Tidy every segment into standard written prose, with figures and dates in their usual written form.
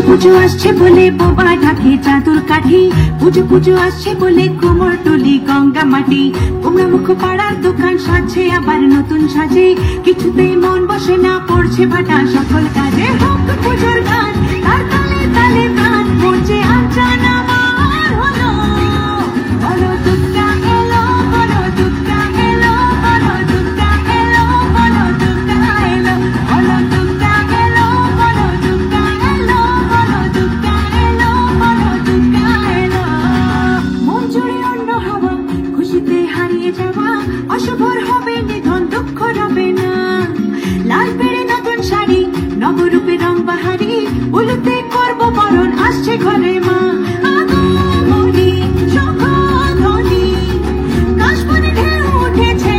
পুজো আসছে বলে বোবা ঢাকে চাদর কাঠি, পুজো পুজো আসছে বলে কোমর টলি গঙ্গা মাটি। তোমরা মুখ পাড়ার দোকান সাজছে আবার নতুন সাজে, কিছুতেই মন বসে না, পড়ছে ভাটা সকল কাজে। হোক পুজোর গান তার তালে তালে প্রাণ পড়ছে আঞ্চান আমার হলো। বলো দুর্গা এলো, বলো দুর্গা এলো, বলো দুর্গা এলো, বলো দুর্গা এলো, বলো দুর্গা এলো, বলো দুর্গা এলো, বলো দুর্গা এলো, বলো দুর্গা এলো। মন জুড়ে অন্য হাওয়া, খুশিতে হারিয়ে যাওয়া, অশুভর হবে নিধন, দুঃখ রবে না। লাল পেড়ে নতুন শাড়ি, নবরূপে রং বাহারি, উলুতে করবো বরণ, আসছে ঘরে মা। আগমনী শঙ্খধ্বনি, কাশবনে ঢেউ উঠেছে,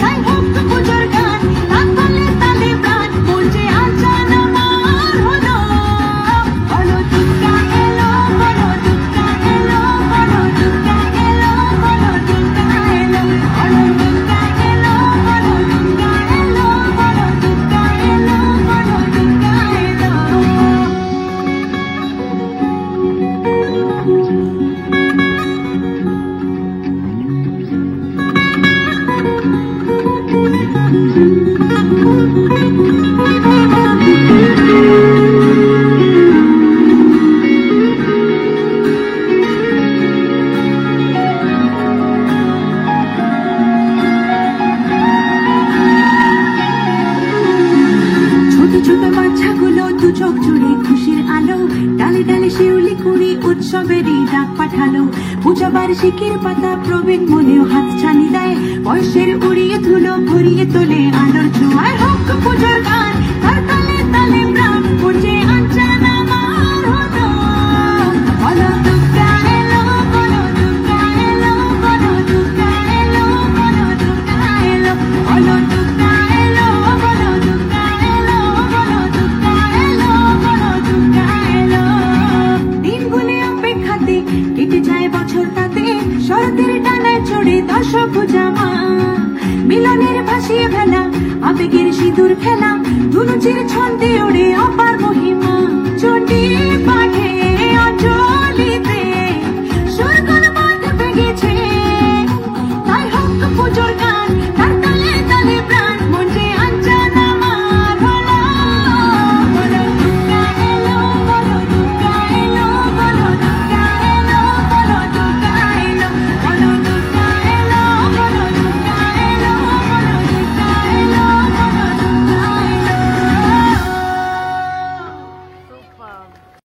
তাই হোক পুজোর গান তার তালে তালে প্রাণ পড়ছে আঞ্চান আমার হলো। বলো দুর্গা এলো, বলো দুর্গা এলো, বলো দুর্গা এলো, বলো দুর্গা এলো, বলো দুর্গা এলো, বলো দুর্গা এলো, বলো দুর্গা এলো, বলো দুর্গা এলো। ছোট ছোট বাচ্চাগুলো দু চোখ জুড়ে খুশির আলো, ডালে ডালে শিউলি কুড়ি উৎসবেরই ডাক পাঠালো। পূজা বার্ষিকীর পাতা প্রবীণ মনেও হাত ছানি দেয়, বয়সের উড়িয়ে ধুলো ভরিয়ে তোলে আলোর ছোঁয়ায়। হোক পুজোর গান তার তালে তালে প্রাণ পড়ছে আঞ্চান আমার হলো। বলো দুর্গা এলো, বলো দুর্গা এলো, বলো দুর্গা এলো, বলো দুর্গা এলো, বলো দুর্গা এলো, বলো দুর্গা এলো, বলো দুর্গা এলো, বলো দুর্গা এলো। দিনগুলি অপেক্ষাতে কেটে যায় বছর তাতে, শরতের ডানায় চড়ে দশভুজা মা। মিলনের ভাসিয়ে ভেলা, আবেগের সিঁদুর খেলা, ধুনুচির ছন্দে ওড়ে অপার